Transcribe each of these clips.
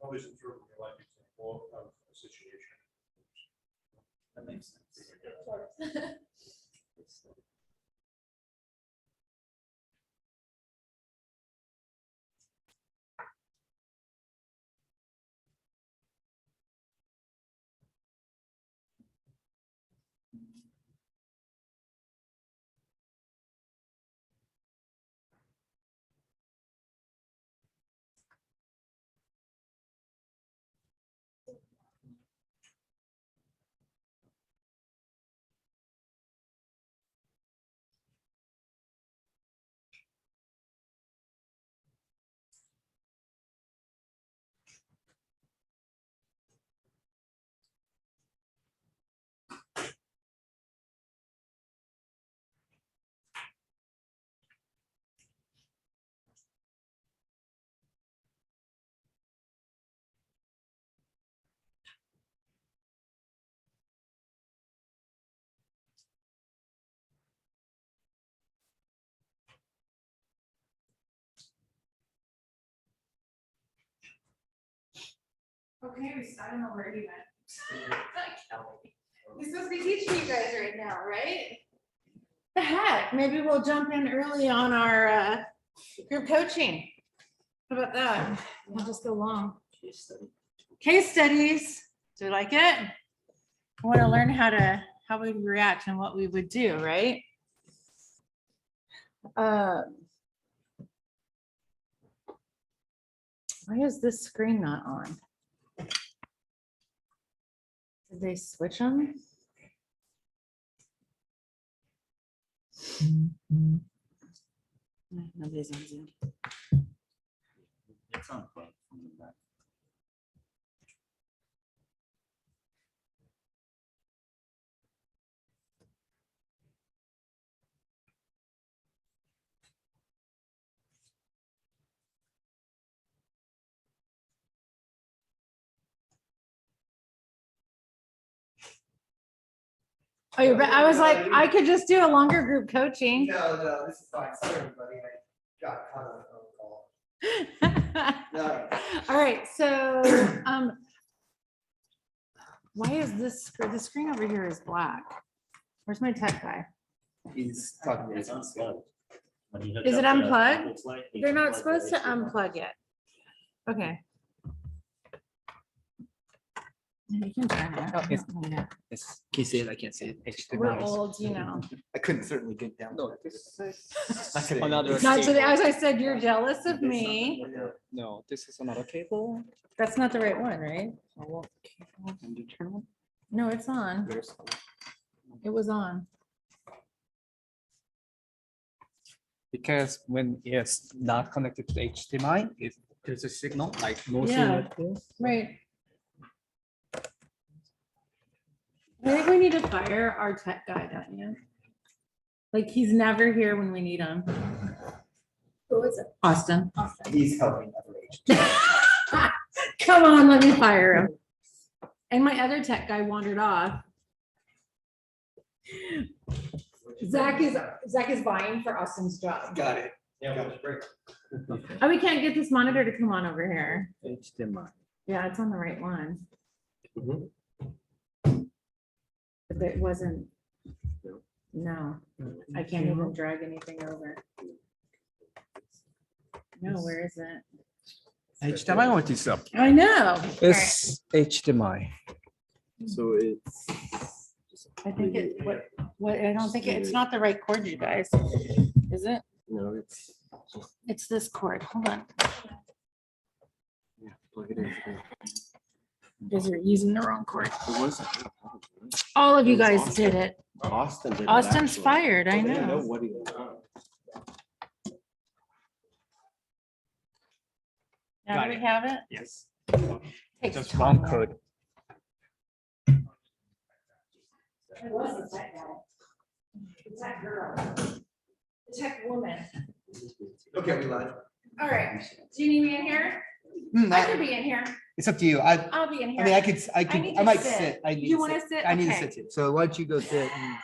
Probably some sort of real life example of a situation. That makes sense. Okay, I don't know where he went. He's supposed to be teaching you guys right now, right? The heck, maybe we'll jump in early on our group coaching. How about that? We'll just go long. Case studies. Do you like it? I want to learn how we react and what we would do, right? Why is this screen not on? Did they switch them? Nobody's on Zoom. It's unplugged from the back. Oh, you're right. I was like, I could just do a longer group coaching. No, this is fine. Sorry, everybody. I got caught on a phone call. No. All right, so, why is this, the screen over here is black? Where's my tech guy? He's talking to It's us. unplugged. When you hook Is it up the unplugged? Apple light, you They're can not plug supposed to the HDMI. unplug it. Okay. You can turn it. Oh, I yes. don't need it. Yes. Can you see it? I can't see it. We're old, you know. I couldn't certainly get down. No, Not today. another Not today, cable. as I said, you're jealous of me. No, this is another cable. That's not the right one, right? Oh, cable and you turn on. No, it's on. There's It was on. because when it's not connected to HDMI, there's a signal like no Yeah. signal. Right. I think we need to fire our tech guy, don't you? Like, he's never here when we need him. Who is it? Austin. He's helping other agents. Come on, let me fire him. And my other tech guy wandered off. Zach is vying for Austin's job. Got it. Yeah, that's great. Oh, we can't get this monitor to come on over here. HDMI. Yeah, it's on the right one. Mhm. But it wasn't. No, I can't even drag anything over. No, where is it? HDMI or this up? I know. It's HDMI. So it's. I think I don't think it's not the right cord, you guys. Is it? No, it's. It's this cord. Hold on. Yeah, plug it in. You guys are using the wrong cord. It wasn't. All of you It was guys Austin. did it. Austin did it. Austin's actually. fired, I They didn't know. what he was on. Now Got we it. have it. Yes. Takes Just time. one code. It wasn't that guy. It's that girl. The tech woman. Okay, we live. All right. Do you need me in here? I could be in here. It's up to you. I I'll be in here. mean, I need I to might sit. sit. I need You to wanna sit? I need to Okay. sit too. So why don't you go sit and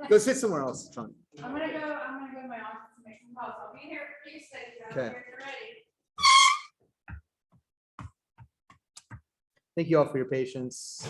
go sit somewhere else, it's fine. I'm gonna go to my office and make some calls. I'll be here for you, so you Okay. here, you're ready. Thank you all for your patience.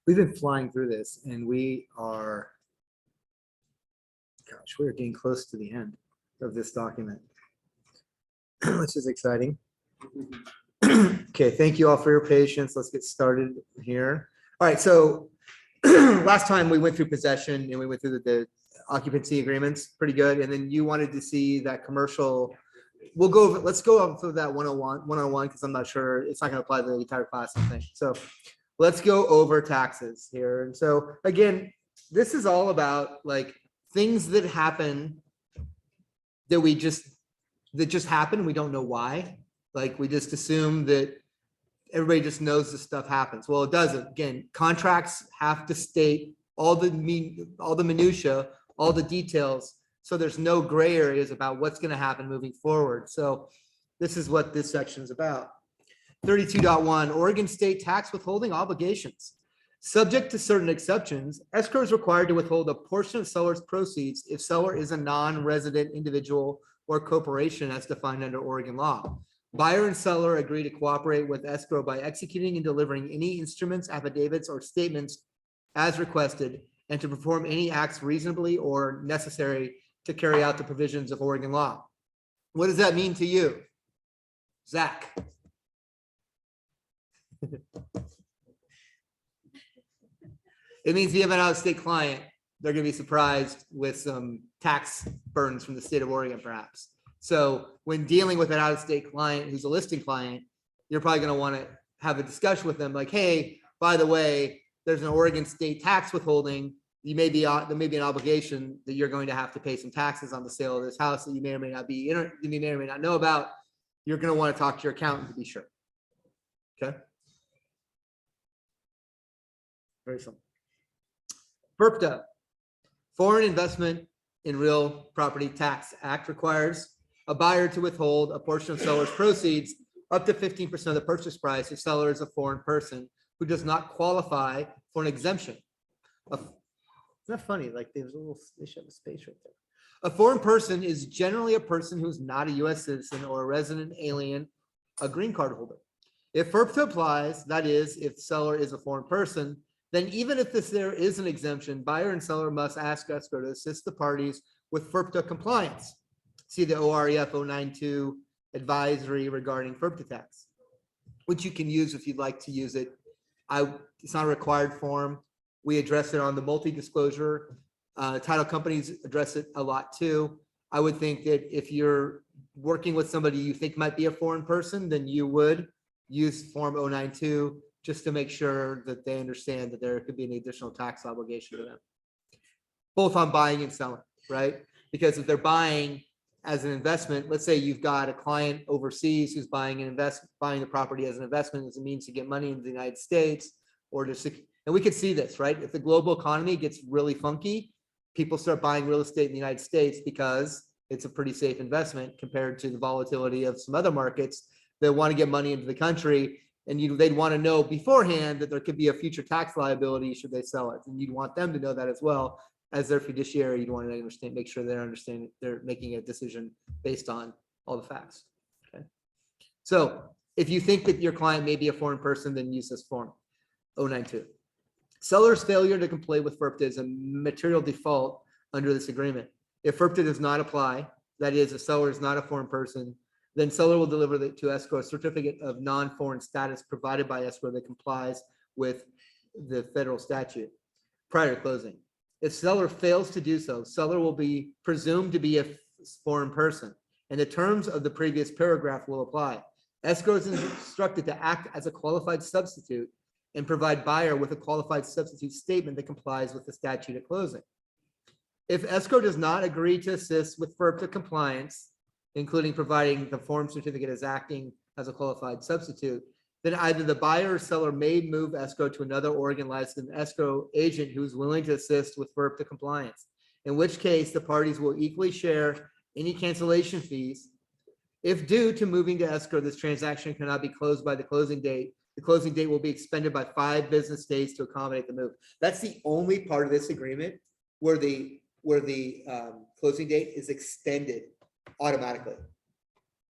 We've been flying through this and we are, gosh, we're getting close to the end of this document, which is exciting. Okay, thank you all for your patience. Let's get started here. All right, so last time we went through possession and we went through the occupancy agreements, pretty good. And then you wanted to see that commercial. We'll go over, let's go over that 101, because I'm not sure, it's not gonna apply to the entire class, I think. So let's go over taxes here. And so again, this is all about like things that happen that just happen. We don't know why. Like we just assume that everybody just knows this stuff happens. Well, it doesn't. Again, contracts have to state all the minutia, all the details. So there's no gray areas about what's going to happen moving forward. So this is what this section is about. 32.1 Oregon state tax withholding obligations. Subject to certain exceptions, escrow is required to withhold a portion of seller's proceeds if seller is a non-resident individual or corporation as defined under Oregon law. Buyer and seller agree to cooperate with escrow by executing and delivering any instruments, affidavits, or statements as requested, and to perform any acts reasonably or necessary to carry out the provisions of Oregon law. What does that mean to you, Zach? It means you have an out-of-state client, they're gonna be surprised with some tax burdens from the state of Oregon, perhaps. So when dealing with an out-of-state client who's a listing client, you're probably gonna wanna have a discussion with them like, hey, by the way, there's an Oregon state tax withholding. There may be an obligation that you're going to have to pay some taxes on the sale of this house that you may or may not know about. You're gonna wanna talk to your accountant to be sure. Okay? Very simple. FIRPTA, Foreign Investment in Real Property Tax Act requires a buyer to withhold a portion of seller's proceeds up to 15% of the purchase price if seller is a foreign person who does not qualify for an exemption. Isn't that funny? Like they should have a space right there. A foreign person is generally a person who's not a US citizen or a resident alien, a green card holder. If FIRPTA applies, that is, if seller is a foreign person, then even if there is an exemption, buyer and seller must ask escrow to assist the parties with FIRPTA compliance. See the OREF 092 advisory regarding FIRPTA tax, which you can use if you'd like to use it. It's not a required form. We address it on the multi-disclosure. Title companies address it a lot too. I would think that if you're working with somebody you think might be a foreign person, then you would use Form 092 just to make sure that they understand that there could be an additional tax obligation to them. Both on buying and selling, right? Because if they're buying as an investment, let's say you've got a client overseas who's buying the property as an investment as a means to get money into the United States, or and we could see this, right? If the global economy gets really funky, people start buying real estate in the United States because it's a pretty safe investment compared to the volatility of some other markets that want to get money into the country. And they'd want to know beforehand that there could be a future tax liability should they sell it. And you'd want them to know that as well. As their fiduciary, you'd want to make sure they're making a decision based on all the facts. Okay. So if you think that your client may be a foreign person, then use this form 092. Seller's failure to comply with FERPTA is a material default under this agreement. If FERPTA does not apply, that is, the seller is not a foreign person, then seller will deliver to escrow a certificate of non-foreign status provided by escrow that complies with the federal statute prior to closing. If seller fails to do so, seller will be presumed to be a foreign person, and the terms of the previous paragraph will apply. Escrow is instructed to act as a qualified substitute and provide buyer with a qualified substitute statement that complies with the statute at closing. If escrow does not agree to assist with FERPTA compliance, including providing the form certificate as acting as a qualified substitute, then either the buyer or seller may move escrow to another Oregon licensed escrow agent who is willing to assist with FERPTA compliance, in which case the parties will equally share any cancellation fees. If due to moving to escrow, this transaction cannot be closed by the closing date, the closing date will be expended by 5 business days to accommodate the move. That's the only part of this agreement where the closing date is extended automatically.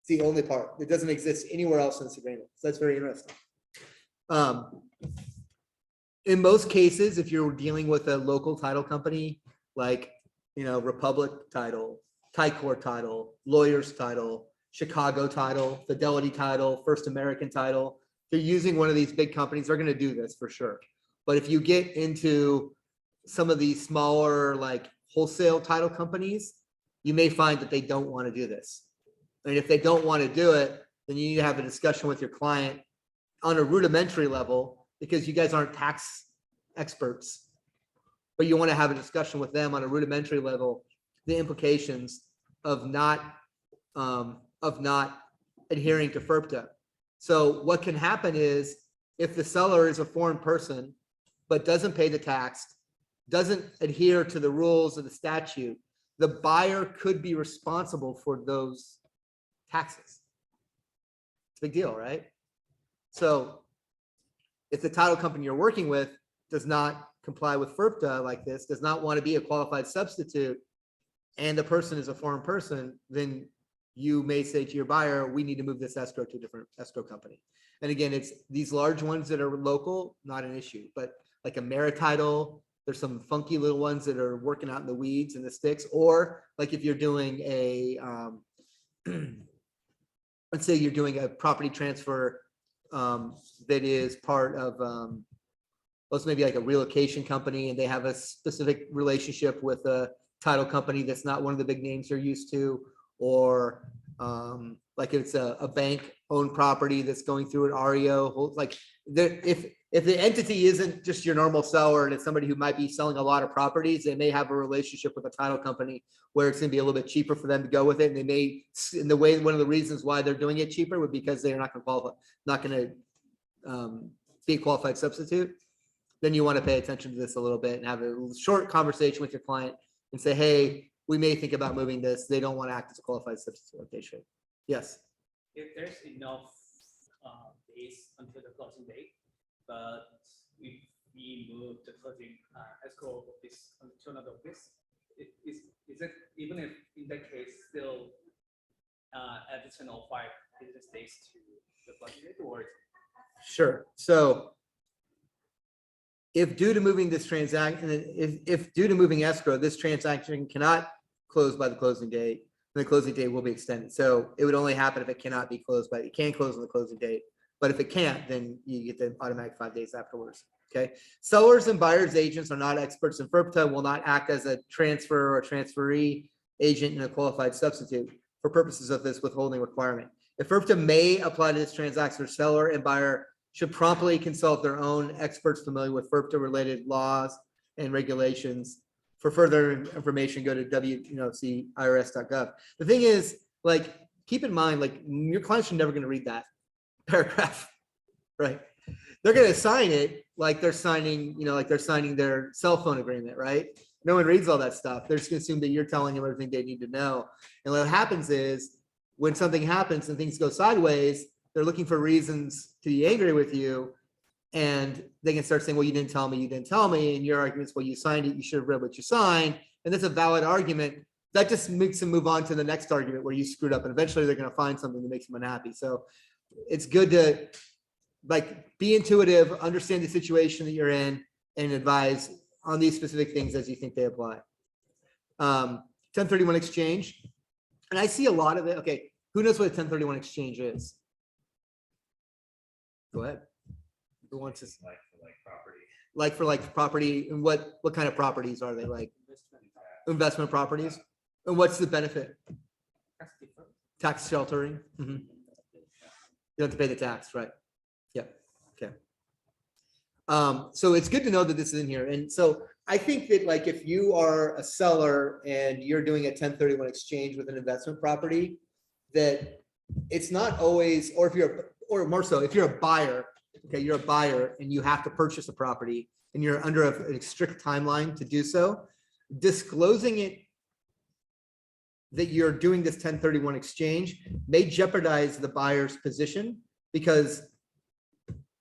It's the only part. It doesn't exist anywhere else in this agreement. So that's very interesting. In most cases, if you're dealing with a local title company, like, Republic Title, Ticor Title, Lawyers Title, Chicago Title, Fidelity Title, First American Title, they're using one of these big companies, they're going to do this for sure. But if you get into some of these smaller, like wholesale title companies, you may find that they don't want to do this. And if they don't want to do it, then you need to have a discussion with your client on a rudimentary level, because you guys aren't tax experts, but you want to have a discussion with them on a rudimentary level, the implications of not adhering to FERPTA. So what can happen is, if the seller is a foreign person, but doesn't pay the tax, doesn't adhere to the rules of the statute, the buyer could be responsible for those taxes. It's a big deal, right? So if the title company you're working with does not comply with FERPTA like this, does not want to be a qualified substitute, and the person is a foreign person, then you may say to your buyer, we need to move this escrow to a different escrow company. And again, it's these large ones that are local, not an issue, but like a Marititle, there's some funky little ones that are working out in the weeds and the sticks, or like if you're doing a, let's say you're doing a property transfer that is part of, let's maybe like a relocation company, and they have a specific relationship with a title company that's not one of the big names you're used to, or like it's a bank owned property that's going through an REO, like if the entity isn't just your normal seller and it's somebody who might be selling a lot of properties, they may have a relationship with a title company where it's gonna be a little bit cheaper for them to go with it. And they may, in the way, one of the reasons why they're doing it cheaper would be because they're not gonna qualify, not gonna be a qualified substitute. Then you want to pay attention to this a little bit and have a short conversation with your client and say, hey, we may think about moving this. They don't want to act as a qualified substitute like they should. Yes. If there's enough days until the closing date, but if we move the closing escrow of this to another office, is it, even if in that case still additional 5 business days to the closing date, or? Sure. So if due to moving this transaction, if due to moving escrow, this transaction cannot close by the closing date, then the closing date will be extended. So it would only happen if it cannot be closed by, it can close on the closing date. But if it can't, then you get the automatic 5 days afterwards. Okay. Sellers and buyers agents are not experts in FERPTA, will not act as a transfer or transferee agent and a qualified substitute for purposes of this withholding requirement. If FERPTA may apply to this transaction, seller and buyer should promptly consult their own experts familiar with FERPTA related laws and regulations. For further information, go to WCIRS.gov. The thing is, like, keep in mind, like, your clients are never going to read that paragraph, right? They're going to sign it like they're signing, like they're signing their cell phone agreement, right? No one reads all that stuff. They're just going to assume that you're telling them everything they need to know. And what happens is, when something happens and things go sideways, they're looking for reasons to be angry with you, and they can start saying, well, you didn't tell me, and your arguments, well, you signed it, you should have read what you signed, and that's a valid argument. That just makes them move on to the next argument where you screwed up, and eventually they're going to find something that makes them unhappy. So it's good to, like, be intuitive, understand the situation that you're in, and advise on these specific things as you think they apply. 1031 exchange. And I see a lot of it. Okay, who knows what a 1031 exchange is? Go ahead. Who wants to, Like for like property. like for like property, and what kind of properties are they, like investment properties? And what's the benefit? Tax sheltering? Mhm. You don't have to pay the tax, right? Yeah, okay. So it's good to know that this is in here. And so I think that like if you are a seller and you're doing a 1031 exchange with an investment property, that it's not always, or if you're, or more so, if you're a buyer, okay, you're a buyer and you have to purchase a property and you're under a strict timeline to do so, disclosing it that you're doing this 1031 exchange may jeopardize the buyer's position because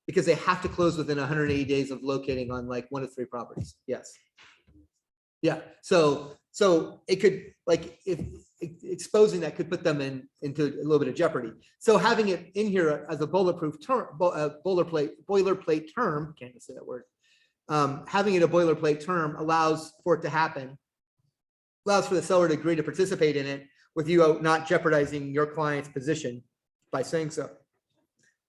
they have to close within 180 days of locating on like 1 of 3 properties. Yes. Yeah. So it could, like, if exposing that could put them into a little bit of jeopardy. So having it in here as a bulletproof term, boilerplate term, can't even say that word. Having it a boilerplate term allows for it to happen, allows for the seller to agree to participate in it with you not jeopardizing your client's position by saying so.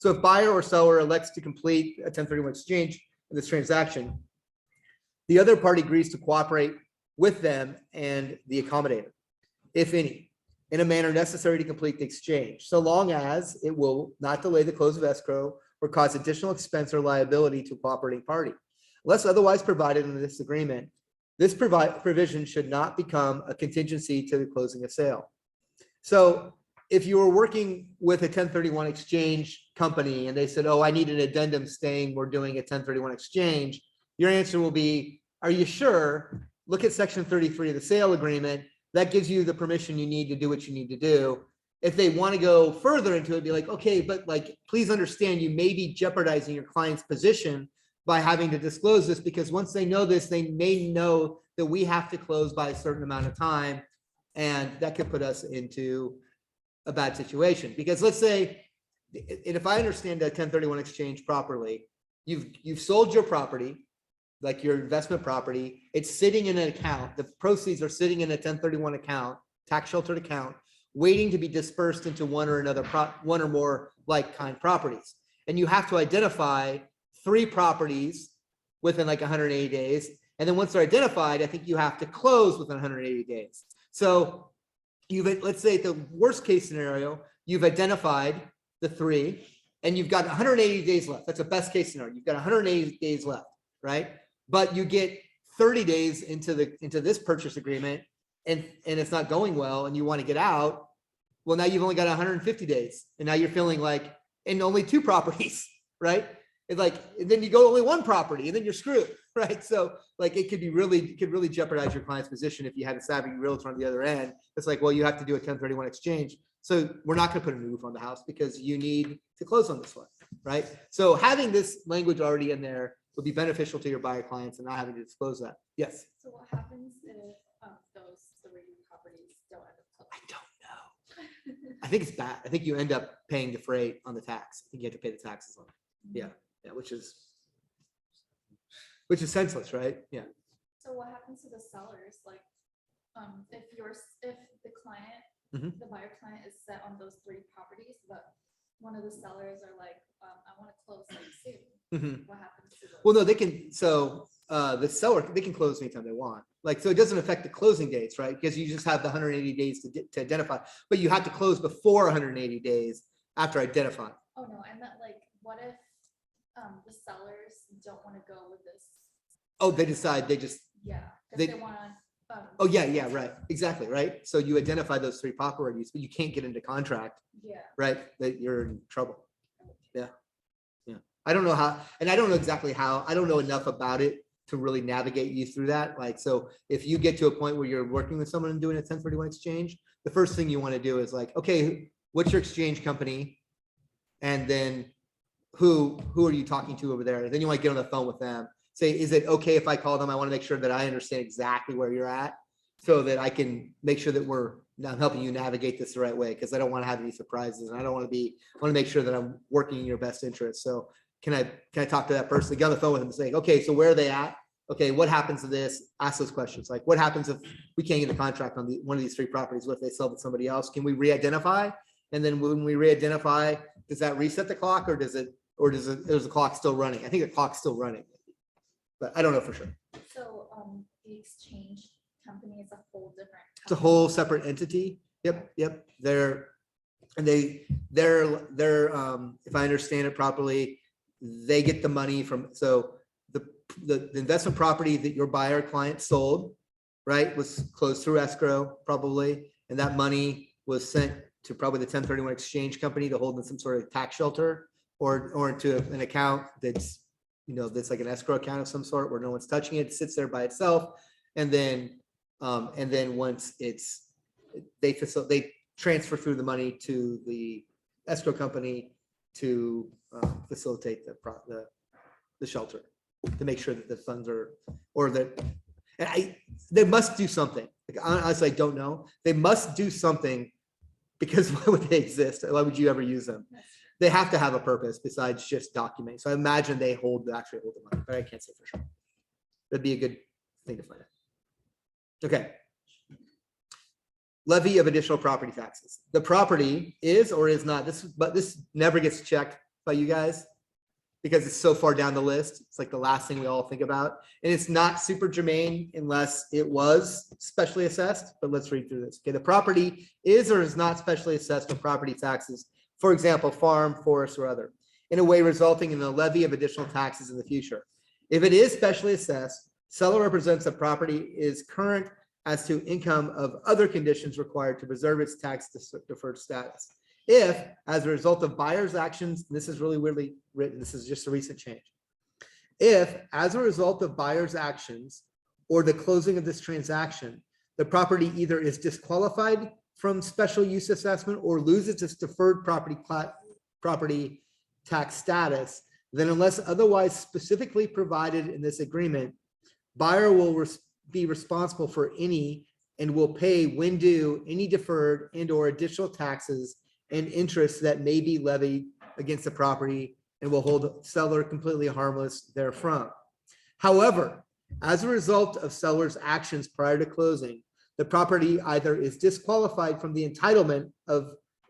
So if buyer or seller elects to complete a 1031 exchange in this transaction, the other party agrees to cooperate with them and the accommodator, if any, in a manner necessary to complete the exchange, so long as it will not delay the close of escrow or cause additional expense or liability to a cooperating party. Unless otherwise provided in this agreement, this provision should not become a contingency to the closing of sale. So if you were working with a 1031 exchange company and they said, oh, I need an addendum saying we're doing a 1031 exchange, your answer will be, are you sure? Look at section 33 of the sale agreement. That gives you the permission you need to do what you need to do. If they want to go further into it, be like, okay, but like, please understand you may be jeopardizing your client's position by having to disclose this, because once they know this, they may know that we have to close by a certain amount of time. And that could put us into a bad situation. Because let's say, and if I understand that 1031 exchange properly, you've sold your property, like your investment property, it's sitting in an account, the proceeds are sitting in a 1031 account, tax sheltered account, waiting to be dispersed into one or more like kind properties. And you have to identify 3 properties within like 180 days. And then once they're identified, I think you have to close within 180 days. So let's say the worst case scenario, you've identified the 3 and you've got 180 days left. That's a best case scenario. You've got 180 days left, right? But you get 30 days into this purchase agreement and it's not going well and you want to get out. Well, now you've only got 150 days and now you're feeling like, and only 2 properties, right? It's like, and then you go only 1 property and then you're screwed, right? So like, it could really jeopardize your client's position if you had a savvy realtor on the other end. It's like, well, you have to do a 1031 exchange. So we're not going to put a new roof on the house because you need to close on this one, right? So having this language already in there would be beneficial to your buyer clients and not having to disclose that. Yes. So what happens if those 3 properties don't end up I don't know. I think it's bad. I think you end up paying the freight on the tax. I think you have to pay the taxes on it. Yeah. Yeah. Which is senseless, right? Yeah. So what happens to the sellers? Like, if the client, Mhm. the buyer client is set on those 3 properties, but one of the sellers are like, I want to close like soon. Mhm. What happens to those? Well, no, they can, so the seller, they can close anytime they want. Like, so it doesn't affect the closing dates, right? Because you just have the 180 days to identify, but you have to close before 180 days after identifying. Oh, no, I meant like, what if the sellers don't want to go with this? Oh, they decide, they just, Yeah, They- if they want to. oh, yeah, right. Exactly, right? So you identify those 3 properties, but you can't get into contract, Yeah. right? That you're in trouble. Yeah. Yeah. I don't know how, and I don't know exactly how, I don't know enough about it to really navigate you through that. Like, so if you get to a point where you're working with someone and doing a 1031 exchange, the first thing you want to do is like, okay, what's your exchange company? And then who are you talking to over there? And then you want to get on the phone with them. Say, is it okay if I call them? I want to make sure that I understand exactly where you're at so that I can make sure that I'm helping you navigate this the right way, because I don't want to have any surprises and I want to make sure that I'm working in your best interest. So can I talk to that person, get on the phone with them and say, okay, so where are they at? Okay, what happens to this? Ask those questions. Like, what happens if we can't get a contract on one of these 3 properties? What if they sell to somebody else? Can we re-identify? And then when we re-identify, does that reset the clock or is the clock still running? I think the clock's still running, but I don't know for sure. So, the exchange company is a whole different. It's a whole separate entity. Yep. They're, if I understand it properly, they get the money from, so the investment property that your buyer client sold, right, was closed through escrow probably, and that money was sent to probably the 1031 exchange company to hold in some sort of tax shelter or into an account that's, that's like an escrow account of some sort where no one's touching it, it sits there by itself. And then once they transfer through the money to the escrow company to facilitate the shelter, to make sure that the funds are, or that, and they must do something. Like, honestly, I don't know. They must do something, because why would they exist? Why would you ever use them? They have to have a purpose besides just documenting. So I imagine they actually hold the money, but I can't say for sure. That'd be a good thing to find out. Okay. Levy of additional property taxes. The property is or is not, but this never gets checked by you guys because it's so far down the list. It's like the last thing we all think about. And it's not super germane unless it was specially assessed, but let's read through this. Okay, the property is or is not specially assessed with property taxes, for example, farm, forest, or other, in a way resulting in the levy of additional taxes in the future. If it is specially assessed, seller represents the property is current as to income of other conditions required to preserve its tax deferred status. If, as a result of buyer's actions, this is really weirdly written, this is just a recent change. If, as a result of buyer's actions or the closing of this transaction, the property either is disqualified from special use assessment or loses its deferred property tax status, then unless otherwise specifically provided in this agreement, buyer will be responsible for any and will pay when due any deferred and or additional taxes and interest that may be levied against the property and will hold seller completely harmless therefrom. However, as a result of seller's actions prior to closing, the property either is disqualified from the entitlement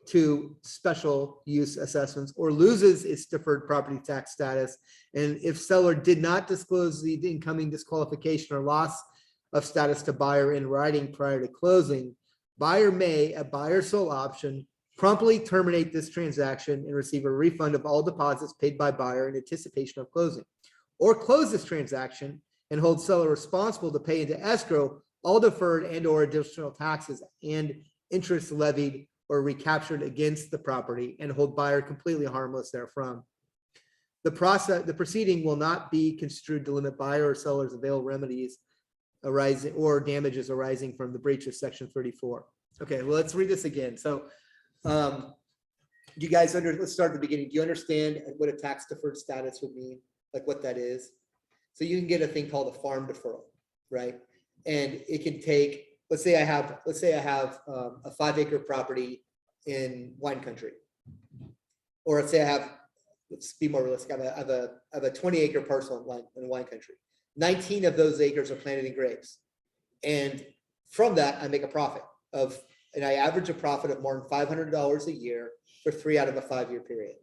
to special use assessments or loses its deferred property tax status. And if seller did not disclose the incoming disqualification or loss of status to buyer in writing prior to closing, buyer may, at buyer's sole option, promptly terminate this transaction and receive a refund of all deposits paid by buyer in anticipation of closing, or close this transaction and hold seller responsible to pay into escrow all deferred and or additional taxes and interest levied or recaptured against the property and hold buyer completely harmless therefrom. The proceeding will not be construed to limit buyer or seller's available remedies arising or damages arising from the breach of section 34. Okay, well, let's read this again. So do you guys let's start at the beginning. Do you understand what a tax deferred status would mean? Like what that is? So you can get a thing called a farm deferral, right? And it can take, let's say I have a 5-acre property in wine country, or let's say I have, let's be more realistic, I have a 20-acre parcel in wine country. 19 of those acres are planted in grapes, and from that I make a profit and I average a profit of more than $500 a year for 3 out of a 5-year period.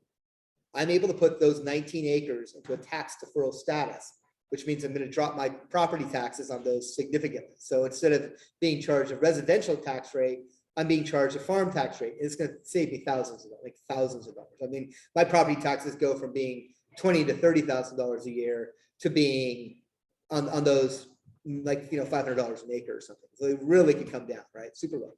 I'm able to put those 19 acres into a tax deferral status, which means I'm going to drop my property taxes on those significantly. So instead of being charged a residential tax rate, I'm being charged a farm tax rate. It's going to save me thousands of dollars. I mean, my property taxes go from being $20,000 to $30,000 a year to being on those $500 an acre or something. So it really can come down, right? Super low.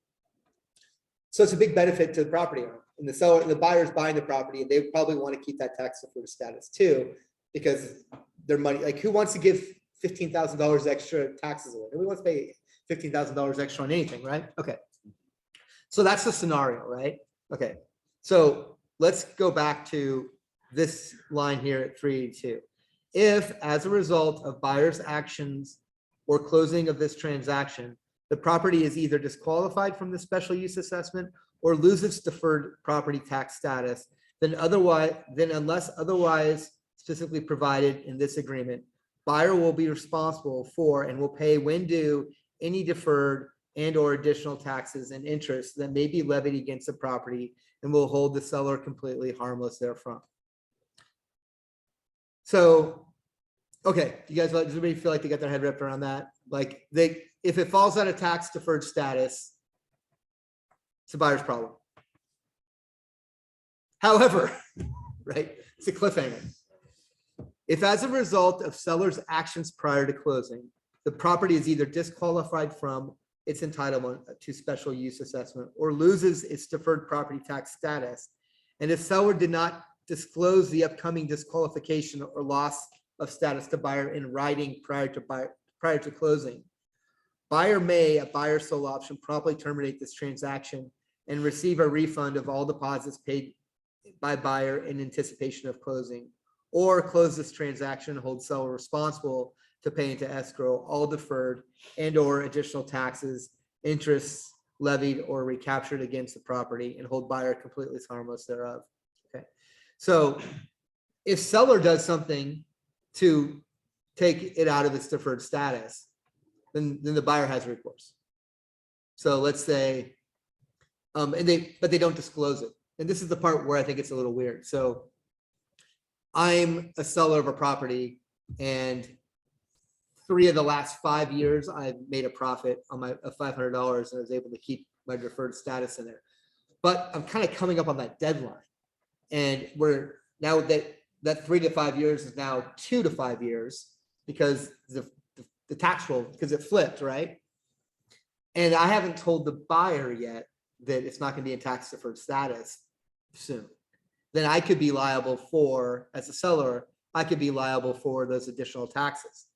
So it's a big benefit to the property owner, and the seller, the buyer's buying the property, and they probably want to keep that tax deferred status too, because their money, like who wants to give $15,000 extra taxes away? Nobody wants to pay $15,000 extra on anything, right? Okay. So that's the scenario, right? Okay. So let's go back to this line here at 382. If, as a result of buyer's actions or closing of this transaction, the property is either disqualified from the special use assessment or loses deferred property tax status, then unless otherwise specifically provided in this agreement, buyer will be responsible for and will pay when due any deferred and or additional taxes and interest that may be levied against the property and will hold the seller completely harmless therefrom. So, okay, you guys, does everybody feel like they got their head wrapped around that? Like if it falls out of tax deferred status, it's a buyer's problem. However, right, it's a cliffhanger. If as a result of seller's actions prior to closing, the property is either disqualified from its entitlement to special use assessment or loses its deferred property tax status, and if seller did not disclose the upcoming disqualification or loss of status to buyer in writing prior to closing, buyer may, at buyer's sole option, promptly terminate this transaction and receive a refund of all deposits paid by buyer in anticipation of closing, or close this transaction and hold seller responsible to pay into escrow all deferred and or additional taxes, interests levied or recaptured against the property and hold buyer completely harmless thereof. Okay. So if seller does something to take it out of its deferred status, then the buyer has recourse. So let's say, but they don't disclose it. And this is the part where I think it's a little weird. So I'm a seller of a property, and 3 of the last 5 years, I've made a profit on my of $500, and I was able to keep my deferred status in there. But I'm kind of coming up on that deadline, and we're now that 3 to 5 years is now 2 to 5 years because the tax roll, because it flipped, right? And I haven't told the buyer yet that it's not going to be in tax deferred status soon. Then I could be liable for, as a seller, I could be liable for those additional taxes.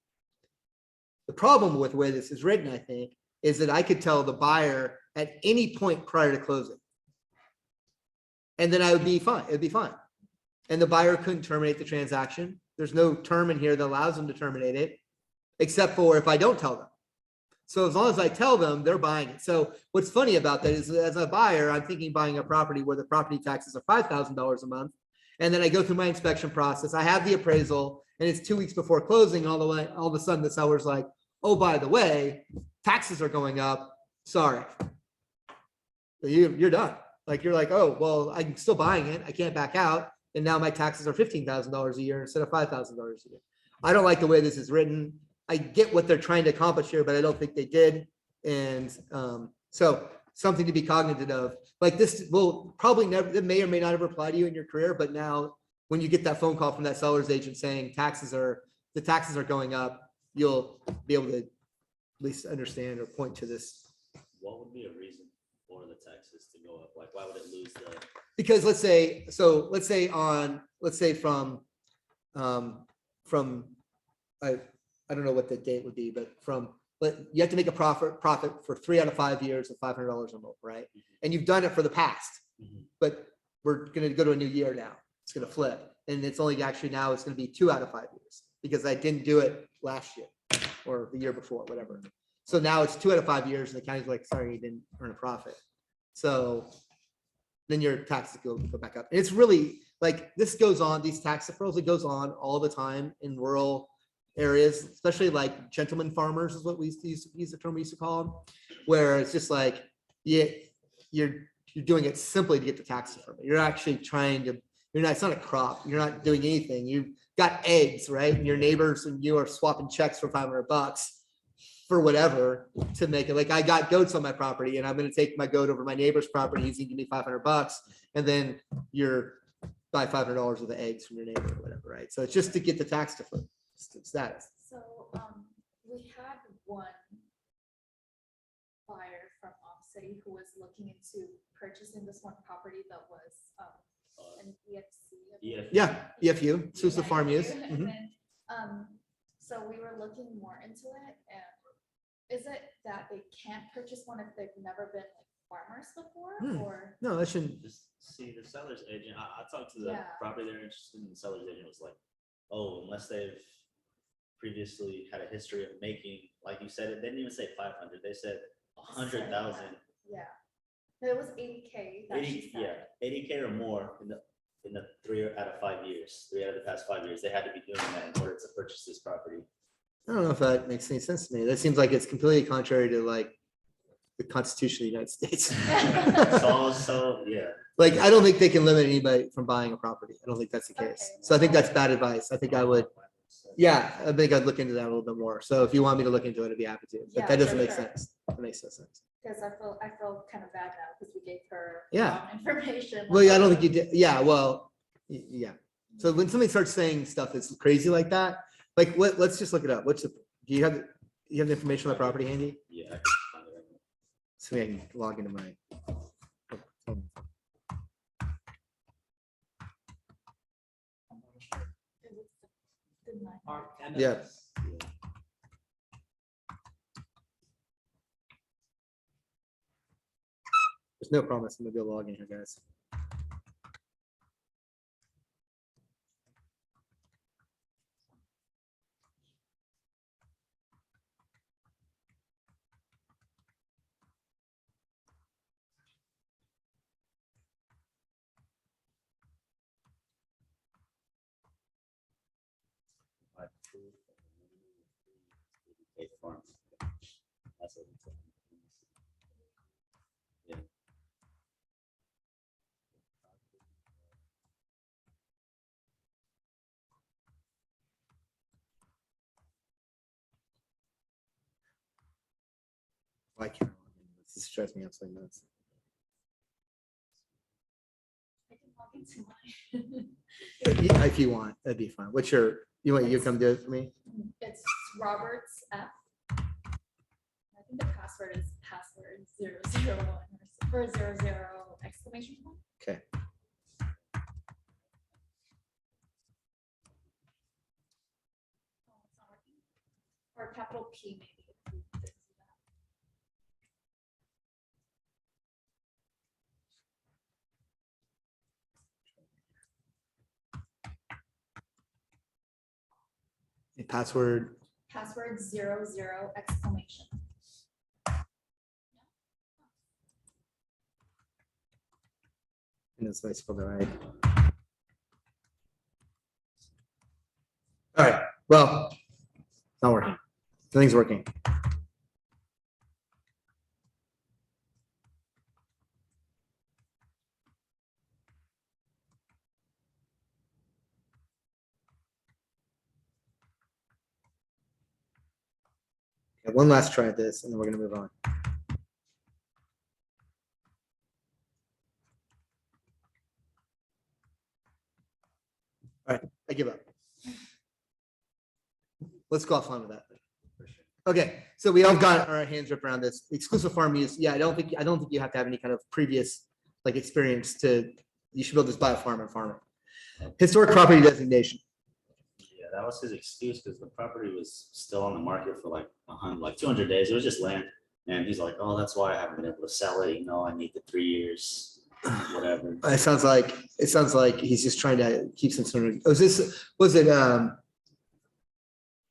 The problem with the way this is written, I think, is that I could tell the buyer at any point prior to closing. And then I would be fine. It'd be fine. And the buyer couldn't terminate the transaction. There's no term in here that allows them to terminate it, except for if I don't tell them. So as long as I tell them, they're buying it. So what's funny about that is, as a buyer, I'm thinking buying a property where the property taxes are $5,000 a month. And then I go through my inspection process. I have the appraisal, and it's 2 weeks before closing. All of a sudden, the seller's like, "Oh, by the way, taxes are going up. Sorry, you're done." Like you're like, "Oh, well, I'm still buying it. I can't back out." And now my taxes are $15,000 a year instead of $5,000 a year. I don't like the way this is written. I get what they're trying to accomplish here, but I don't think they did. And so something to be cognizant of. Like this will probably never, it may or may not ever apply to you in your career, but now when you get that phone call from that seller's agent saying the taxes are going up, you'll be able to at least understand or point to this. What would be a reason for the taxes to go up? Like, why would it lose the? Because let's say I don't know what the date would be, but you have to make a profit for 3 out of 5 years of $500 or more, right? And you've done it for the past, but we're going to go to a new year now. It's going to flip, and it's only actually now it's going to be 2 out of 5 years because I didn't do it last year or the year before, whatever. So now it's 2 out of 5 years, and the county's like, "Sorry, you didn't earn a profit." So then your taxes go back up. And it's really like this goes on. These tax deferrals, it goes on all the time in rural areas, especially like gentleman farmers is what we used to use the term we used to call them, where it's just like, yeah, you're doing it simply to get the tax deferment. You're actually it's not a crop. You're not doing anything. You've got eggs, right? And your neighbors and you are swapping checks for $500 for whatever to make it. Like I got goats on my property and I'm going to take my goat over my neighbor's property. He's going to give me $500 and then you're buy $500 worth of eggs from your neighbor or whatever, right? So it's just to get the tax deferment status. So, we had one buyer from City who was looking into purchasing this one property that was, an EFC. I believe. Yeah. Yeah, EFU, so it's the farm use. And Mhm. then, so we were looking more into it, and is it that they can't purchase one if they've never been like farmers before, or? No, that shouldn't. Just see the seller's agent. I talked to the Yeah. property they're interested in. The seller's agent was like, "Oh, unless they've previously had a history of making," like you said, it didn't even say 500. They said 100,000. Yeah, it was 80K that she 80, yeah, said. 80K or more in the 3 out of 5 years, 3 out of the past 5 years, they had to be doing that in order to purchase this property. I don't know if that makes any sense to me. That seems like it's completely contrary to like the Constitution of the United States. So, yeah. Like, I don't think they can limit anybody from buying a property. I don't think that's the case. Okay. So I think that's bad advice. I think I would, yeah, I think I'd look into that a little bit more. So if you want me to look into it, I'd be happy to. But Yeah, that doesn't for make sure. sense. That makes no sense. Because I feel kind of bad now because we gave her Yeah. wrong information. Well, yeah, I don't think you did. Yeah, well, yeah. So when somebody starts saying stuff that's crazy like that, like what, let's just look it up. What's the, do you have the information on the property handy? Yeah. I can find it right now. So I can log into my. Yeah. There's no promise. I'm gonna be able to log in here, guys. State Farm. That's what it's. Yeah. Why can't I log in? This is stressing me out so nuts. I can log into mine. Yeah, if you want, that'd be fine. What's your, you want, you come do it for me? It's Roberts F. I think the password is password 001 or 00 exclamation point. Okay. Oh, it's not working. Or capital P maybe. if you fix that. A password. Password 00 exclamation. And it's nice spelled right. All right, well, it's not working. Nothing's working. Okay, one last try at this and then we're gonna move on. All right, I give up. Let's go offline with that. Okay, so we all got our hands wrapped around this. Exclusive farm use, yeah, I don't think you have to have any kind of previous like experience to, you should be able to just buy a farm and farm it. Historic property designation. Yeah, that was his excuse because the property was still on the market for like 200 days. It was just land. And he's like, oh, that's why I haven't been able to sell it. You know, I need the 3 years, whatever. It sounds like he's just trying to keep some sort of,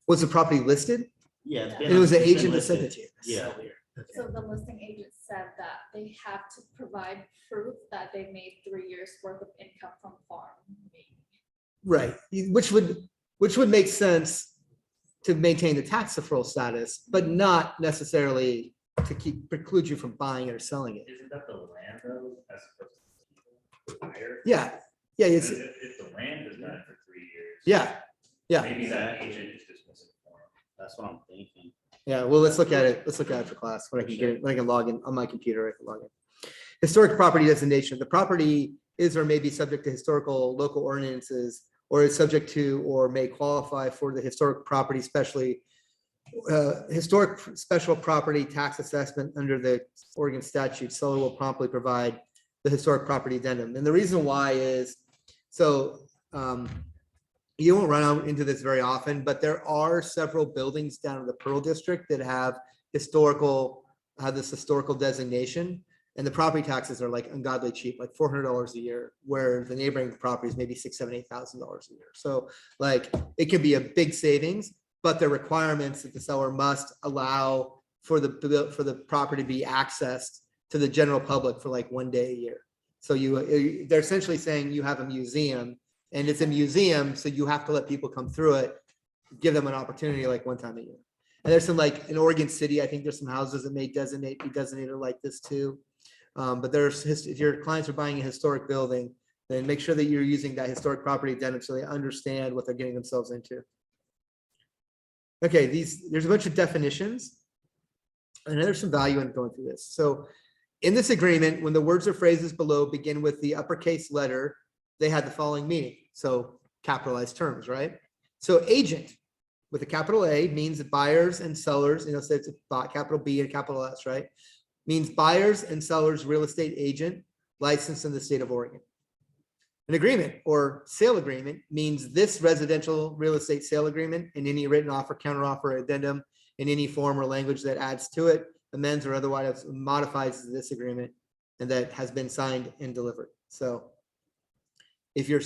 was the property listed? Yeah. And And it was the it's been agent that sent it listed. to you? Yeah. So the listing agent said that they have to provide proof that they made 3 years worth of income from farming. Right, which would make sense to maintain the tax deferral status, but not necessarily to preclude you from buying it or selling it. Isn't that the land though, as opposed to the buyer? Yeah, yeah, it's, If the land is done for 3 years. yeah, yeah, Maybe that agent is just missing form. That's what I'm thinking. yeah. Well, let's look at it. Let's look at it for class when I can get it, when I can log in on my computer, I can log in. Historic property designation. The property is or may be subject to historical local ordinances or is subject to or may qualify for the historic property historic special property tax assessment under the Oregon statute. Seller will promptly provide the historic property addendum. And the reason why is, so you won't run out into this very often, but there are several buildings down in the Pearl District that have this historical designation. And the property taxes are like ungodly cheap, like $400 a year, where the neighboring properties maybe $6,000, $7,000, $8,000 a year. So like it can be a big savings, but the requirements that the seller must allow for the property to be accessed to the general public for like 1 day a year. So they're essentially saying you have a museum and it's a museum, so you have to let people come through it, give them an opportunity like one time a year. And there's some like in Oregon City, I think there's some houses that may be designated like this too. But if your clients are buying a historic building, then make sure that you're using that historic property addendum so they understand what they're getting themselves into. Okay, there's a bunch of definitions. And there's some value in going through this. So in this agreement, when the words or phrases below begin with the uppercase letter, they had the following meaning. So capitalized terms, right? So agent with a capital A means buyers and sellers, so it's a capital B and capital S, right? Means buyers and sellers real estate agent licensed in the state of Oregon. An agreement or sale agreement means this residential real estate sale agreement and any written offer, counteroffer, addendum in any form or language that adds to it, amends or otherwise modifies this agreement and that has been signed and delivered. So if you're,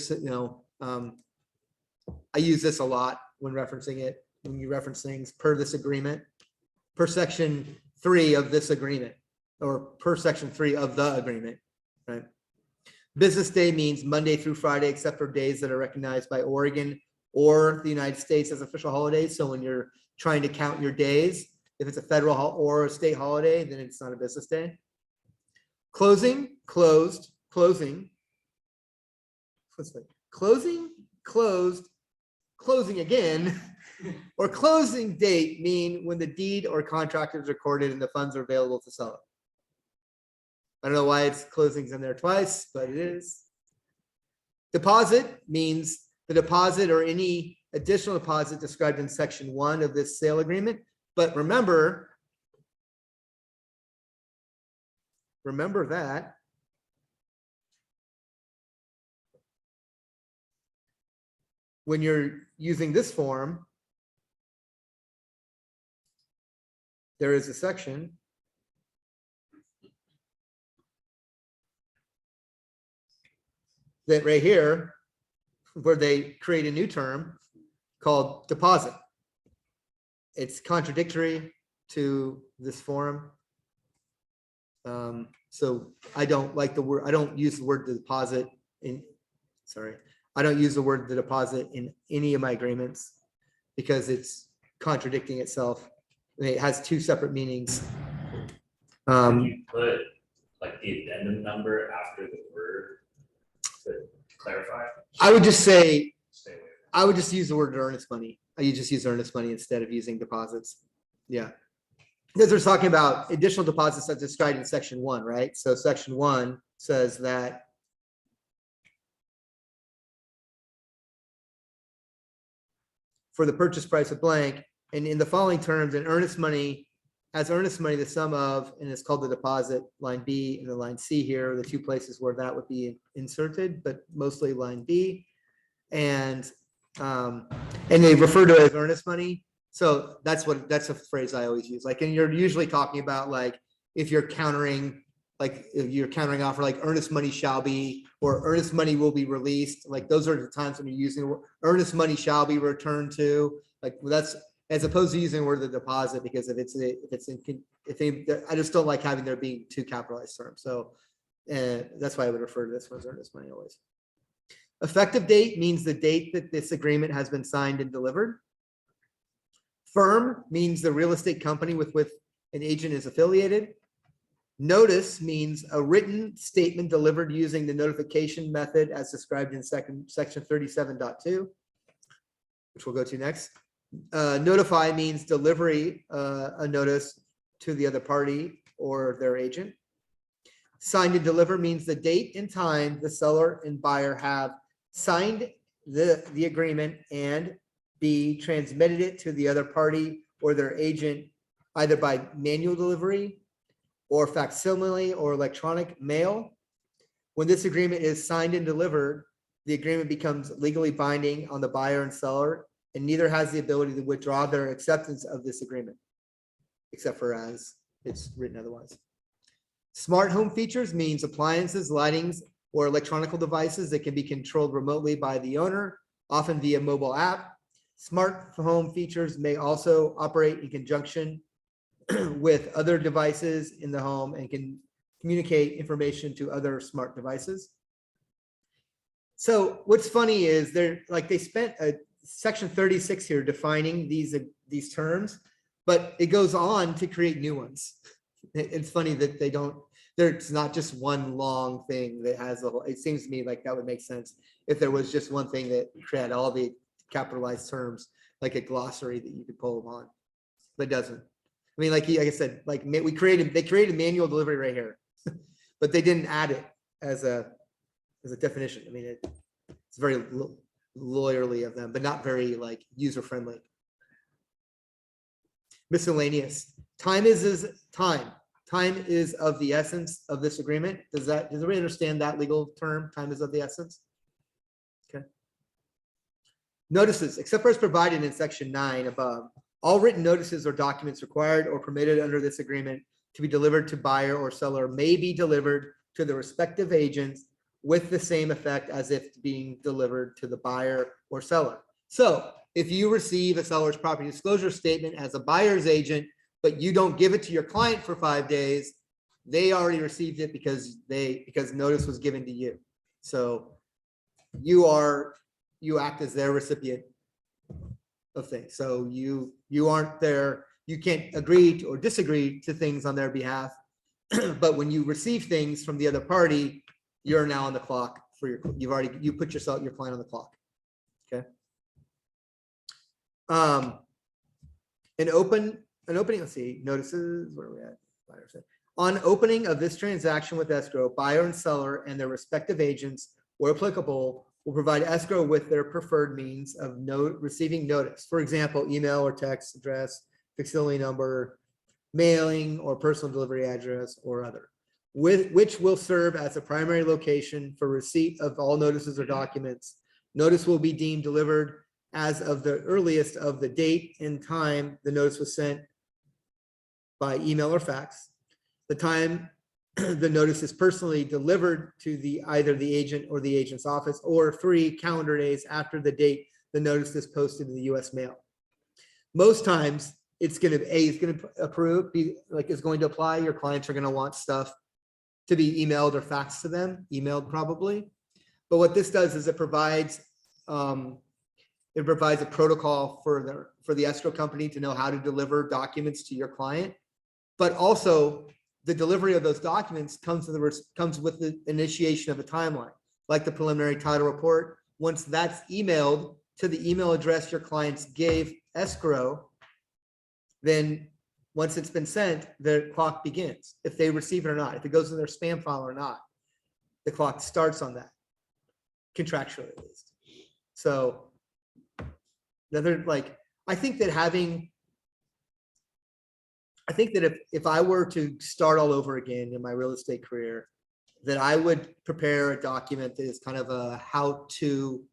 I use this a lot when referencing it, when you reference things per this agreement, per section 3 of this agreement, or per section 3 of the agreement, right? Business day means Monday through Friday, except for days that are recognized by Oregon or the United States as official holidays. So when you're trying to count your days, if it's a federal or a state holiday, then it's not a business day. Closing, closed, closing. Closing, closed, closing again, or closing date mean when the deed or contract is recorded and the funds are available to sell it. I don't know why it's closings in there twice, but it is. Deposit means the deposit or any additional deposit described in section 1 of this sale agreement. But remember that when you're using this form, there is a section that right here where they create a new term called deposit. It's contradictory to this form. So I don't like the word, I don't use the word deposit in, I don't use the word the deposit in any of my agreements because it's contradicting itself. I mean, it has two separate meanings. Can you put like the addendum number after the word to clarify? I would just say, Stay away. I would just use the word earnest money. You just use earnest money instead of using deposits. Yeah. Because they're talking about additional deposits that's described in section 1, right? So section 1 says that for the purchase price of blank, and in the following terms, an earnest money, as earnest money, the sum of, and it's called the deposit, line B and the line C here, the two places where that would be inserted, but mostly line B. And they refer to it as earnest money. So that's a phrase I always use. Like, and you're usually talking about like, if you're countering, like if you're countering offer, like earnest money shall be, or earnest money will be released. Like those are the times when you're using the word earnest money shall be returned to, like that's, as opposed to using the word the deposit, because I just don't like having there being two capitalized terms. So that's why I would refer to this one as earnest money always. Effective date means the date that this agreement has been signed and delivered. Firm means the real estate company with an agent is affiliated. Notice means a written statement delivered using the notification method as described in section 37.2, which we'll go to next. Notify means delivery a notice to the other party or their agent. Signed and deliver means the date and time the seller and buyer have signed the agreement and B, transmitted it to the other party or their agent either by manual delivery or facsimile or electronic mail. When this agreement is signed and delivered, the agreement becomes legally binding on the buyer and seller, and neither has the ability to withdraw their acceptance of this agreement, except for as it's written otherwise. Smart home features means appliances, lightings, or electronic devices that can be controlled remotely by the owner, often via mobile app. Smart home features may also operate in conjunction with other devices in the home and can communicate information to other smart devices. So what's funny is they spent a section 36 here defining these terms, but it goes on to create new ones. It's funny that there's not just one long thing that has a whole, it seems to me like that would make sense if there was just one thing that created all the capitalized terms, like a glossary that you could pull them on, but it doesn't. I mean, like I said, like they created manual delivery right here, but they didn't add it as a definition. I mean, it's very lawyerly of them, but not very like user friendly. Miscellaneous. Time is time. Time is of the essence of this agreement. Does everybody understand that legal term? Time is of the essence. Okay. Notices, except for as provided in section 9 above, all written notices or documents required or permitted under this agreement to be delivered to buyer or seller may be delivered to the respective agents with the same effect as if being delivered to the buyer or seller. So if you receive a seller's property disclosure statement as a buyer's agent, but you don't give it to your client for 5 days, they already received it because notice was given to you. So you act as their recipient of things. So you aren't there, you can't agree or disagree to things on their behalf. But when you receive things from the other party, you're now on the clock for you put your client on the clock. Okay. An opening, let's see, notices, where are we at? On opening of this transaction with escrow, buyer and seller and their respective agents, where applicable, will provide escrow with their preferred means of receiving notice. For example, email or text address, facility number, mailing or personal delivery address or other, which will serve as a primary location for receipt of all notices or documents. Notice will be deemed delivered as of the earliest of the date and time the notice was sent by email or fax, the time the notice is personally delivered to either the agent or the agent's office, or 3 calendar days after the date the notice is posted in the US mail. Most times it's going to approve, is going to apply. Your clients are going to want stuff to be emailed or faxed to them, emailed probably. But what this does is it provides a protocol for the escrow company to know how to deliver documents to your client. But also the delivery of those documents comes with the initiation of a timeline, like the preliminary title report. Once that's emailed to the email address your clients gave escrow, then once it's been sent, the clock begins. If they receive it or not, if it goes in their spam file or not, the clock starts on that, contractually at least. So I think that if I were to start all over again in my real estate career, that I would prepare a document that is kind of a how-to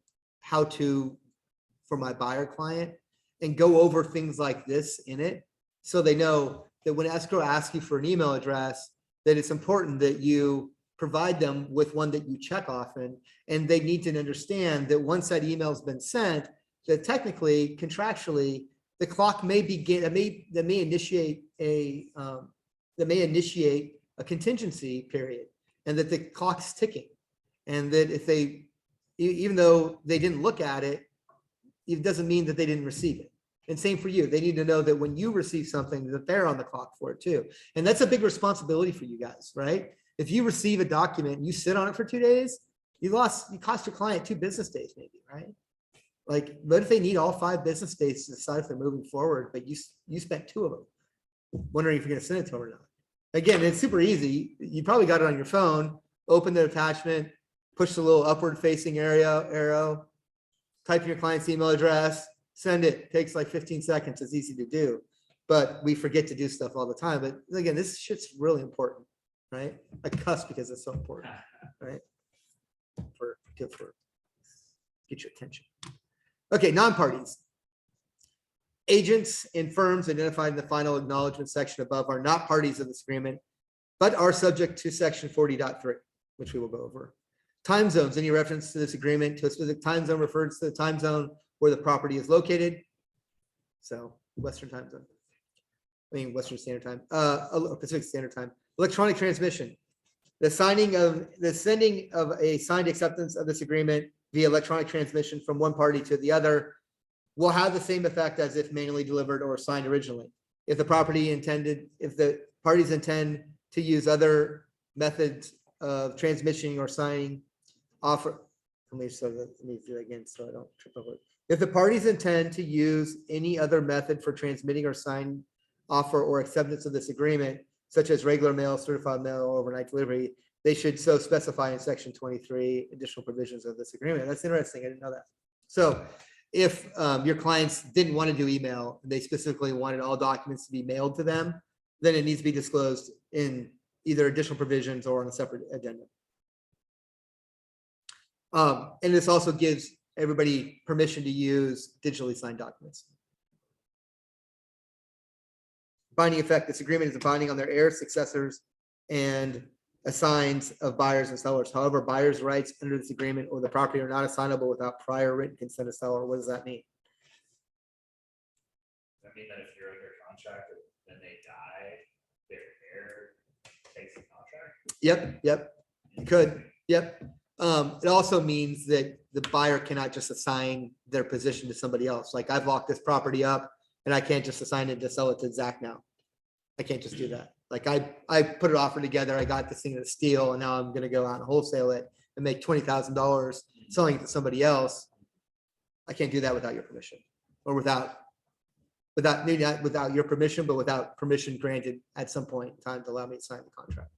for my buyer client, and go over things like this in it, so they know that when escrow asks you for an email address, that it's important that you provide them with one that you check often, and they need to understand that once that email's been sent, that technically, contractually, the clock may begin, that may initiate a contingency period, and that the clock's ticking, and that if even though they didn't look at it, it doesn't mean that they didn't receive it. And same for you. They need to know that when you receive something, that they're on the clock for it too. And that's a big responsibility for you guys, right? If you receive a document and you sit on it for 2 days, you cost your client 2 business days maybe, right? Like, what if they need all 5 business days to decide if they're moving forward, but you spent 2 of them, wondering if you're going to send it to them or not. Again, it's super easy. You probably got it on your phone. Open the attachment, push the little upward facing arrow, type in your client's email address, send it. Takes like 15 seconds. It's easy to do, but we forget to do stuff all the time. But again, this shit's really important, right? I cuss because it's so important, right? For get your attention. Okay, non-parties. Agents and firms identified in the final acknowledgement section above are not parties of this agreement, but are subject to section 40.3, which we will go over. Time zones, any reference to this agreement to a specific time zone refers to the time zone where the property is located. So Western time zone. Western Standard Time, Pacific Standard Time. Electronic transmission. The sending of a signed acceptance of this agreement via electronic transmission from one party to the other will have the same effect as if manually delivered or signed originally. If the parties intend to use other methods of transmission or signing offer. Let me do that again so I don't trip over it. If the parties intend to use any other method for transmitting or sign offer or acceptance of this agreement, such as regular mail, certified mail, or overnight delivery, they should so specify in section 23 additional provisions of this agreement. That's interesting. I didn't know that. So if your clients didn't want to do email, they specifically wanted all documents to be mailed to them, then it needs to be disclosed in either additional provisions or on a separate addendum. And this also gives everybody permission to use digitally signed documents. Binding effect, this agreement is binding on their heirs, successors, and assigns of buyers and sellers. However, buyers' rights under this agreement or the property are not assignable without prior written consent of seller. What does that mean? I mean that if you're under contract and then they die, their heir takes the contract. Yep, it could, yep. It also means that the buyer cannot just assign their position to somebody else. Like I've locked this property up and I can't just assign it to sell it to Zach now. I can't just do that. Like I put an offer together, I got this thing at a steal, and now I'm gonna go out and wholesale it and make $20,000 selling it to somebody else. I can't do that without your permission, or without maybe not without your permission, but without permission granted at some point in time to allow me to sign the contract.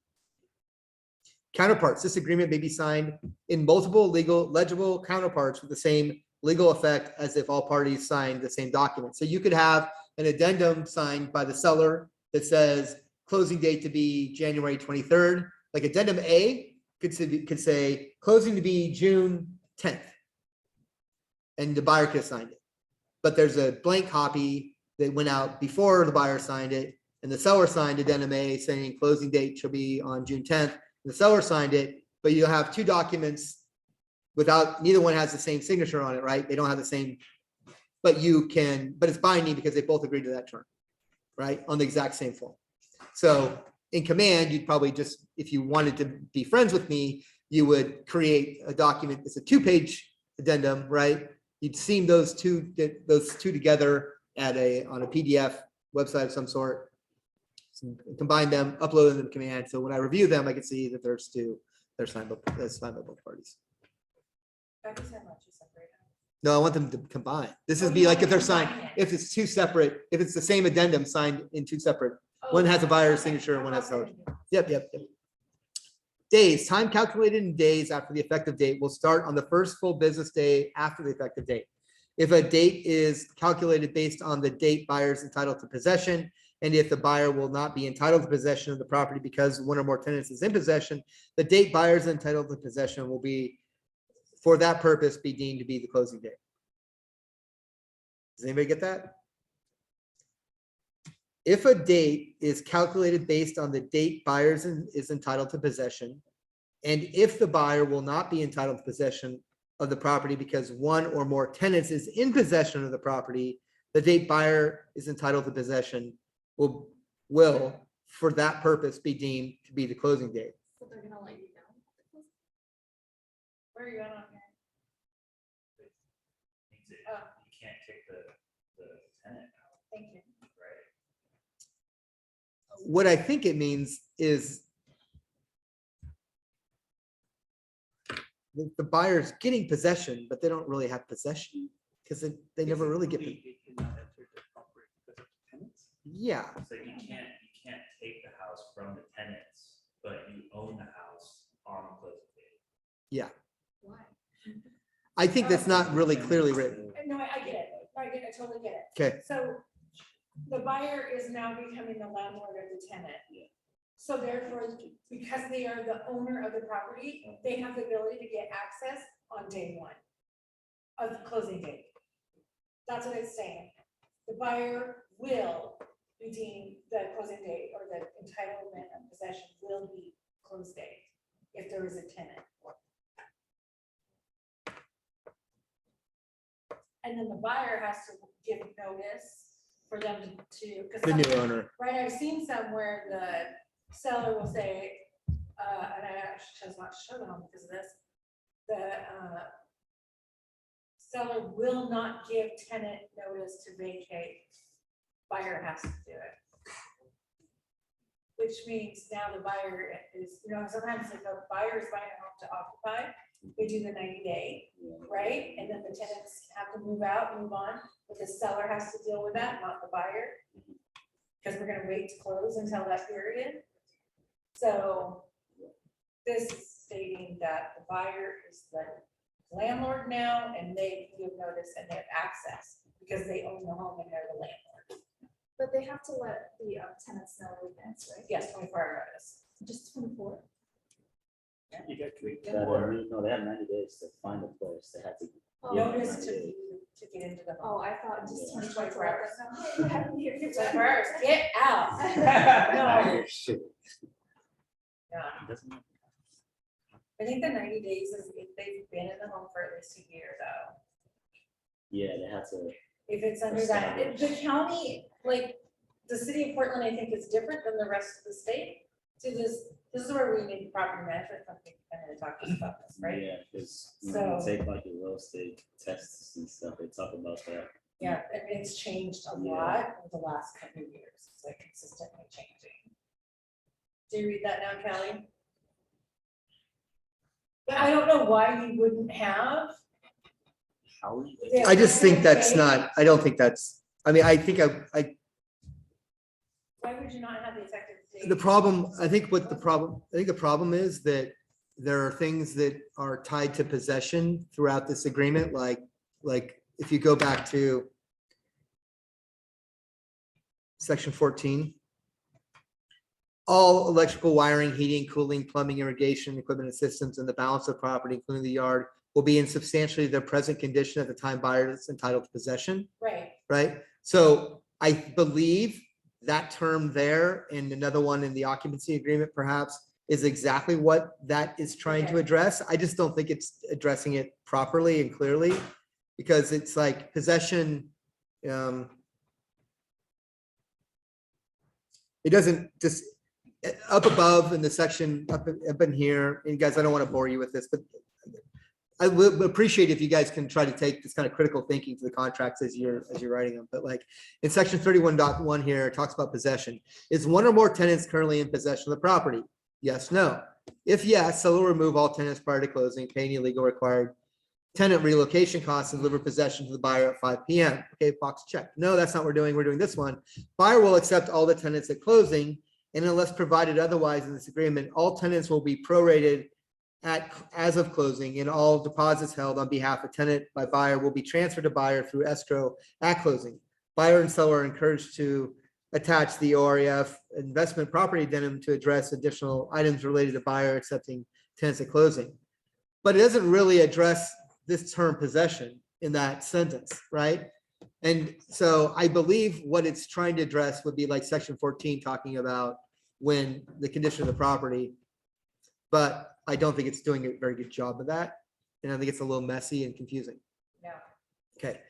Counterparts, this agreement may be signed in multiple legible counterparts with the same legal effect as if all parties signed the same document. So you could have an addendum signed by the seller that says closing date to be January 23rd. Like addendum A could say closing to be June 10th. And the buyer could have signed it. But there's a blank copy that went out before the buyer signed it, and the seller signed addendum A saying closing date shall be on June 10th. The seller signed it, but you'll have two documents without, neither one has the same signature on it, right? They don't have the same, but it's binding because they both agreed to that term, right? On the exact same form. So in command, you'd probably just, if you wanted to be friends with me, you would create a document. It's a 2-page addendum, right? You'd seam those two together on a PDF website of some sort. Combine them, upload them to command. So when I review them, I can see that they're signed by both parties. No, I want them to combine. This is be like if they're signed, if it's two separate, if it's the same addendum signed in two separate, one has a buyer's signature and one has seller's. Yep. Days, time calculated in days after the effective date will start on the first full business day after the effective date. If a date is calculated based on the date buyers entitled to possession, and if the buyer will not be entitled to possession of the property because one or more tenants is in possession, the date buyers entitled to possession will be, for that purpose, be deemed to be the closing date. Does anybody get that? If a date is calculated based on the date buyers is entitled to possession, and if the buyer will not be entitled to possession of the property because one or more tenants is in possession of the property, the date buyer is entitled to possession will, for that purpose, be deemed to be the closing date. So they're gonna let you know. Where are you at on here? Means that Oh. you can't kick the tenant out, Thank you. right? What I think it means is the buyer's getting possession, but they don't really have possession because they never really get. Yeah, So you can't take the house from the tenants, but you own the house on the closing date. yeah. Why? I think that's not really clearly written. No, I get it. I totally get it. Okay, So the buyer is now becoming the landlord of the tenant. So therefore, because they are the owner of the property, they have the ability to get access on day one of the closing date. That's what it's saying. The buyer will be deemed the closing date, or the entitlement of possession will be closed date if there is a tenant. And then the buyer has to give notice for them to. 'cause the new some- owner. Right, I've seen some where the seller will say, and I actually chose not to show them because of this, the, seller will not give tenant notice to vacate. Buyer has to do it. Which means now the buyer is, sometimes if a buyer is buying a home to occupy, they do the 90-day, right? And then the tenants have to move out, move on, but the seller has to deal with that, not the buyer. Because we're gonna wait to close until that period. So this is stating that the buyer is the landlord now, and they give notice and they have access because they own the home and they're the landlord. But they have to let the tenants know in advance, right? Yes, 24-hour notice. Just 24? You get to it. No, they have 90 days to find a place. They had to. Oh, Yeah. Notice to get into the Oh, home. I thought just Yeah. 24 hours. 24 hours, get out. No, Shit. no. It doesn't matter. I think the 90 days is if they've been in the home for at least a year though. Yeah, they had to. If it's under that, the county, like, the city of Portland, I think is different than the rest of the state. So this is where we need property management company to come in and talk to us about this, right? Yeah, because So- take like your real estate tests and stuff, they talk about that. Yeah, and it's changed a Yeah. lot over the last couple of years. It's like consistently changing. Do you read that now, Kelly? But I don't know why you wouldn't have. How? Yeah. I just think that's not, I don't think that's, I mean, I think Why would you not have the effective date? the problem, I think the problem is that there are things that are tied to possession throughout this agreement, like if you go back to section 14. All electrical wiring, heating, cooling, plumbing, irrigation, equipment and systems, and the balance of property, including the yard, will be in substantially their present condition at the time buyer is entitled to possession. Right, Right? So I believe that term there and another one in the occupancy agreement perhaps is exactly what that is trying to Okay. address. I just don't think it's addressing it properly and clearly because it's like possession. It doesn't just up above in the section up in here, and guys, I don't want to bore you with this, but I would appreciate if you guys can try to take this kind of critical thinking to the contracts as you're writing them. But like in section 31.1 here, it talks about possession. Is one or more tenants currently in possession of the property? Yes, no. If yes, seller will remove all tenants prior to closing, pay any legal required tenant relocation costs and deliver possession to the buyer at 5 p.m. Okay, box checked. No, that's not what we're doing. We're doing this one. Buyer will accept all the tenants at closing, and unless provided otherwise in this agreement, all tenants will be prorated as of closing, and all deposits held on behalf of tenant by buyer will be transferred to buyer through escrow at closing. Buyer and seller are encouraged to attach the OREF investment property addendum to address additional items related to buyer accepting tenants at closing. But it doesn't really address this term possession in that sentence, right? And so I believe what it's trying to address would be like section 14 talking about when the condition of the property. But I don't think it's doing a very good job of that. And I think it's a little messy and confusing. yeah. Okay.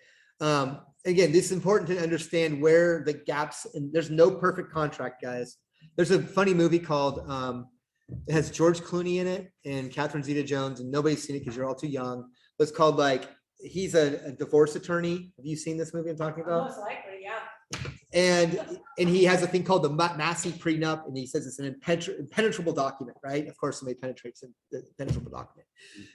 Again, this is important to understand where the gaps, and there's no perfect contract, guys. There's a funny movie called, it has George Clooney in it and Catherine Zeta-Jones, and nobody's seen it because you're all too young. But it's called like, he's a divorce attorney. Have you seen this movie I'm talking about? Most likely, yeah. And he has a thing called the Massey prenup, and he says it's an impenetrable document, right? Of course, somebody penetrates the impenetrable document.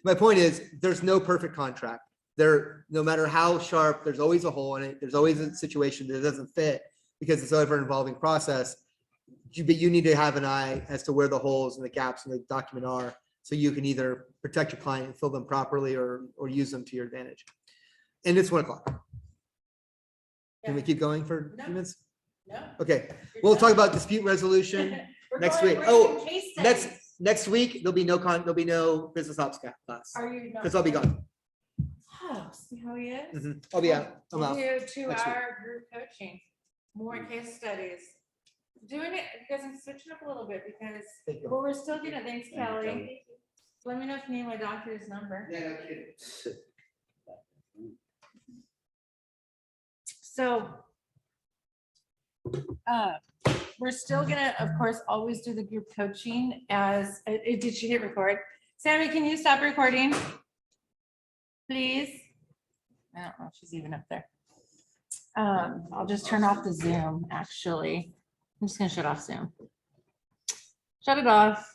My point is, there's no perfect contract. There, no matter how sharp, there's always a hole in it. There's always a situation that doesn't fit because it's an ever-involving process. But you need to have an eye as to where the holes and the gaps in the document are, so you can either protect your client and fill them properly or use them to your advantage. And it's 1 o'clock. Can we keep going for a No. few minutes? No. Okay, you're we'll talk done. about dispute resolution We're next going week. right Oh, to case next, studies. next week, there'll be no business ops class, Are you not? because I'll be gone. Oh, see how he is? Mhm. I'll be out. I'm We'll out. do next 2-hour group coaching, more case studies. Doing it because I'm switching up a little bit because, Thank you. but we're still gonna, thanks Thank you, Kelly. Let me know if you need my doctor's number. Yeah, no kidding. So. we're still gonna, of course, always do the group coaching as, did you hit record? Sammy, can you stop recording? Please? I don't know if she's even up there. I'll just turn off the Zoom, actually. I'm just gonna shut off Zoom. Shut it off.